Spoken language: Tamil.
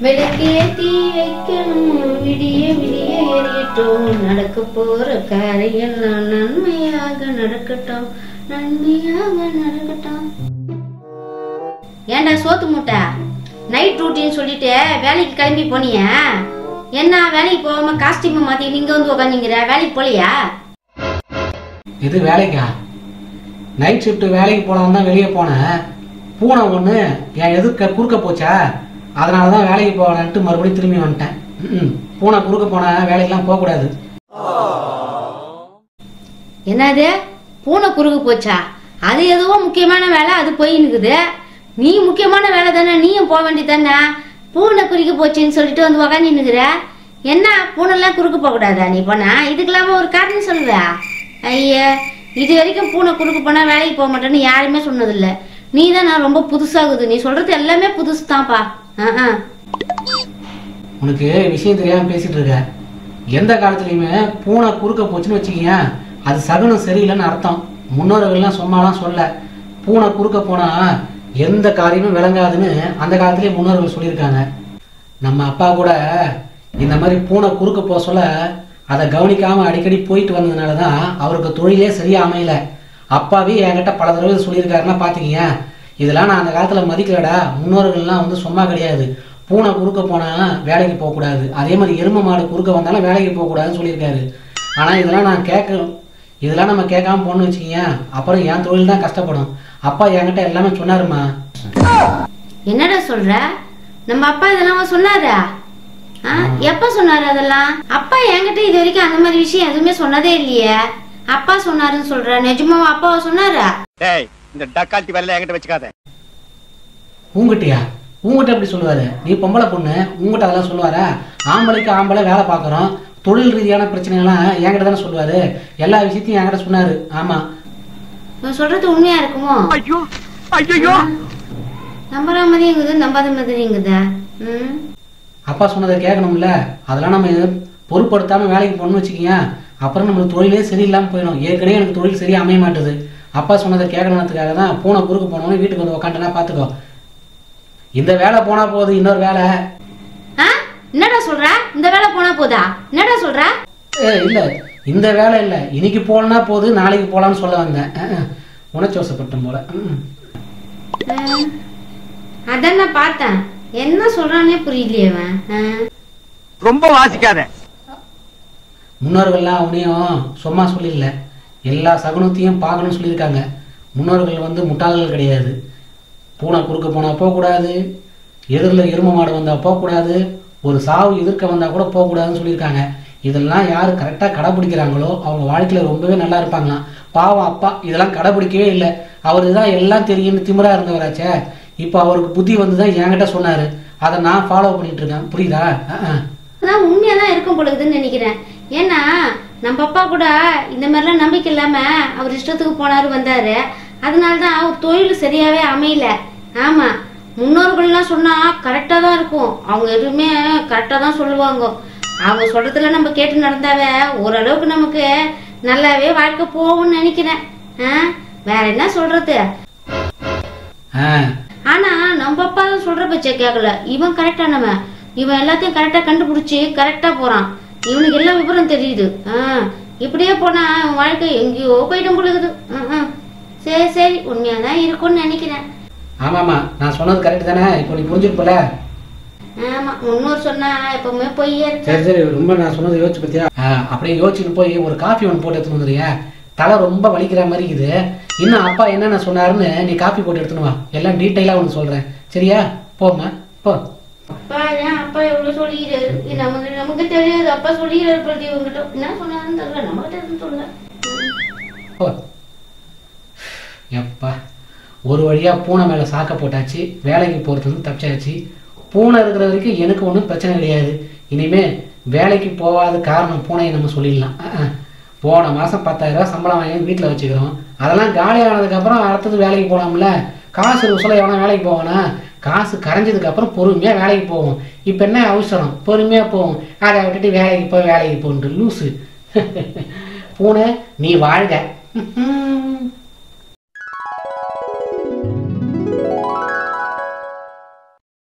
விளக்கேத்தி வைக்கணும் விடிய விடிய எரியட்டும் நடக்க போற காரியெல்லாம் நன்மையாக நடக்கட்டும் நன்மையாக நடக்கட்டும். ஏண்டா சோத்து மூட்டை நைட் டியூட்டின்னு சொல்லிட்டு வேலைக்கு கிளம்பி போனியா? என்ன வேலைக்கு போகாம காஸ்டியூம் மாத்தி நீங்க வந்து உட்காந்துங்கிற வேலைக்கு போலியா? இது வேலைக்கா? நைட் ஷிஃப்ட் வேலைக்கு போனவன் தான் வெளியே போனேன். பூனை ஒன்று என் எதிர்க்க குறுக்க போச்சா, அதனால தான் வேலைக்கு போகலான்ட்டு மறுபடியும் திரும்பி வந்துட்டேன். பூனை குறுக்க போன வேலைக்கெல்லாம் போகக்கூடாது. என்னது பூனை குறுக்கு போச்சா? அது எதுவோ முக்கியமான வேலை, அது போயின்னுக்குது. நீ முக்கியமான வேலை தானே, நீயும் போக வேண்டியதானே. பூனை குறுக்கு போச்சுன்னு சொல்லிட்டு வந்து உக்காந்துன்னுக்குற. என்ன பூனைலாம் குறுக்கு போகக்கூடாதா? நீ போனா இதுக்கெல்லாம ஒரு காரணம் சொல்லுதா? ஐயா, இது வரைக்கும் பூனை குறுக்கு போனா வேலைக்கு போக மாட்டேன்னு யாருமே சொன்னதில்லை. நீ தான் நான் ரொம்ப புதுசாகுது. நீ சொல்றது எல்லாமே புதுசு தான்ப்பா. உனக்கு விஷயம் தெரியாம பேசிட்டு இருக்க. எந்த காலத்துலயுமே பூனை குறுக்க போச்சுன்னு வச்சுக்கிங்க, அது சகுனம் சரியில்லைன்னு அர்த்தம். முன்னோர்கள்லாம் சும்மாலாம் சொல்ல. பூனை குறுக்க போனா எந்த காரியமும் விளங்காதுன்னு அந்த காலத்திலேயே முன்னோர்கள் சொல்லியிருக்காங்க. நம்ம அப்பா கூட இந்த மாதிரி பூனை குறுக்க போக சொல்ல அதை கவனிக்காம அடிக்கடி போயிட்டு வந்ததுனால தான் அவருக்கு தொழிலே சரியா அமையல. அப்பாவே என்கிட்ட பல தடவை சொல்லியிருக்காருன்னா பார்த்துக்கிங்க. இதெல்லாம் நான் அந்த காலத்தில் மதிக்கலடா. முன்னோர்கள்லாம் வந்து சும்மா கிடையாது. பூனை குறுக்க போனால் வேலைக்கு போகக்கூடாது, அதே மாதிரி எருமை மாடு குறுக்க வந்தாலும் வேலைக்கு போகக்கூடாதுன்னு சொல்லியிருக்காரு. ஆனால் இதெல்லாம் நம்ம கேட்காம போன்னு வச்சுக்கிங்க, அப்புறம் என் தொழில் தான் கஷ்டப்படும். அப்பா என்கிட்ட எல்லாமே சொன்னாருமா. என்னடா சொல்ற? நம்ம அப்பா இதெல்லாம் சொன்னாரா? எப்ப சொன்னாரு அதெல்லாம்? அப்பா என்கிட்ட இது வரைக்கும் அந்த மாதிரி விஷயம் எதுவுமே சொன்னதே இல்லையே. அப்பா சொன்னாருன்னு சொல்ற, நிஜமாவா அப்பாவா சொன்னாரா? இந்த டக்கால்ட்டி வேலையில என்கிட்ட வச்சுக்காத. உங்ககிட்டயா? உங்ககிட்ட எப்படி சொல்லுவாரு? நீ பொம்பளை பொண்ணு, உங்ககிட்ட அதெல்லாம் சொல்லுவாரா? ஆம்பளைக்கு ஆம்பளை வேலை பார்க்குறோம், தொழில் ரீதியான பிரச்சனைகள்லாம் என்கிட்ட தானே சொல்லுவாரு. எல்லா விஷயத்தையும் என்கிட்ட சொன்னாரு. ஆமா, சொல்றது உண்மையா இருக்குமோ? நம்புற மாதிரிங்குது, நம்பாத மாதிரிங்குதா? அப்பா சொன்னதை கேட்கணும்ல. அதெல்லாம் நம்ம பொருட்படுத்தாம வேலைக்கு போகணும்னு வச்சுக்கிங்க, அப்புறம் நம்மளுக்கு தொழிலே சரியில்லாமல் போயிடும். ஏற்கனவே எனக்கு தொழில் சரியா அமைய மாட்டுது. அப்பா சொன்னதை கேட்கணுன்றதுக்காக தான் பூனை குறுக்கு போனோன்னு வீட்டுக்கு வந்து உக்காண்டனா பார்த்துக்கோ. இந்த வேலை போனா போகுது, இன்னொரு வேலை. என்னடா சொல்ற? இந்த வேலை போனா போதா? என்னடா சொல்ற? இல்ல, இந்த வேலை இல்ல, இன்னைக்கு போனா போகுது, நாளைக்கு போலான்னு சொல்ல வந்தேன். உணர்ச்சிவசப்பட்டும் போல. அதான் நான் பார்த்தேன். என்ன சொல்றானே புரியலையே. ரொம்ப வாசிக்காத. முன்னோர்கள்லாம் உன்னையும் சும்மா சொல்லிடல, எல்லா சகுனத்தையும் பார்க்கணும்னு சொல்லியிருக்காங்க. முன்னோர்கள் வந்து முட்டாள்கள் கிடையாது. பூனை குறுக்க போனால் போகக்கூடாது, எதிரில் எருமை மாடு வந்தால் போகக்கூடாது, ஒரு சாவு எதிர்க்க வந்தால் கூட போகக்கூடாதுன்னு சொல்லியிருக்காங்க. இதெல்லாம் யார் கரெக்டாக கடைப்பிடிக்கிறாங்களோ அவங்க வாழ்க்கையில் ரொம்பவே நல்லா இருப்பாங்களாம். பாவம் அப்பா இதெல்லாம் கடைப்பிடிக்கவே இல்லை. அவருக்கு தான் எல்லாம் தெரியும்னு திமிரா இருந்தவராச்சே. இப்போ அவருக்கு புத்தி வந்து தான் என்கிட்ட சொன்னார். அதை நான் ஃபாலோ பண்ணிட்டு இருக்கேன். புரியுதா? அதான் உண்மையாதான் இருக்கும் பொழுதுன்னு நினைக்கிறேன். ஏன்னா நம்ம அப்பா கூட இந்த மாதிரிலாம் நம்பிக்கை இல்லாம அவர் இஷ்டத்துக்கு போனாரு வந்தாரு. அதனாலதான் அவர் தொழில் சரியாவே அமையல. ஆமா, முன்னோர்கள்லாம் சொன்னா கரெக்டா தான் இருக்கும். அவங்க எதுவுமே கரெக்டா தான் சொல்லுவாங்க. அவங்க சொல்றதுல நம்ம கேட்டு நடந்தாவே ஓரளவுக்கு நமக்கு நல்லாவே வாழ்க்கை போகும்னு நினைக்கிறேன். வேற என்ன சொல்றது? ஆனா நம்ம அப்பா சொல்ற பச்சை கேட்கல. இவன் கரெக்டானவன். இவன் எல்லாத்தையும் கரெக்டா கண்டுபிடிச்சு கரெக்டா போறான். இவனுக்கு எல்லா விவரம் தெரியுது. இப்படியே போனா வாழ்க்கை எங்கேயோ போயிடும் பொழுது. சரி சரி, உண்மையாதான் இருக்கும்னு நினைக்கிறேன். ஆமாமா, நான் சொன்னது கரெக்ட் தானே? இப்போ நீ புரிஞ்சுருப்பல. ஆமா, முன்னோர் சொன்னா எப்பவுமே பொய்யே. சரி சரி, ரொம்ப நான் சொன்னது யோசிச்சு பத்தியா? அப்படியே யோசிச்சுட்டு போய் ஒரு காஃபி ஒன்று போட்டு எடுத்துன்னு வந்துடுறியா? தலை ரொம்ப வலிக்கிற மாதிரி இருக்குது. இன்னும் அப்பா என்னென்ன சொன்னாருன்னு நீ காஃபி போட்டு எடுத்துன்னு வா. எல்லாம் டீட்டெயிலாக ஒன்று சொல்கிறேன். சரியா? போம்மா போ. அப்பா ஏன் அப்பா எவ்வளோ சொல்லிடுறாரு? நமக்கு தெரியாது. அப்பா சொல்லிடுறாரு பிரதி. இவங்கிட்ட என்ன சொன்னாருன்னு தெரியல, நம்மகிட்ட எதுவும் சொல்ல. போ எப்பா, ஒரு வழியாக பூனை மேலே சாக்க போட்டாச்சு. வேலைக்கு போகிறதுக்கு தப்பிச்சாச்சு. பூனை இருக்கிற வரைக்கும் எனக்கு ஒன்றும் பிரச்சனை கிடையாது. இனிமே வேலைக்கு போகாத காரணம் பூனையை நம்ம சொல்லிடலாம். போன மாதம் 10,000 சம்பளம் வாங்கி வீட்டில் வச்சுக்கிறோம். அதெல்லாம் காலி ஆனதுக்கப்புறம் அடுத்தது வேலைக்கு போகலாம்ல. காசு உசலை எவனா வேலைக்கு போவானா? காசு கரைஞ்சதுக்கப்புறம் பொறுமையாக வேலைக்கு போவோம். இப்போ என்ன அவசரம்? பொறுமையாக போவோம். அதை விட்டுட்டு வேலைக்கு போன்ட்டு லூஸு. பூனை நீ வாழ்க.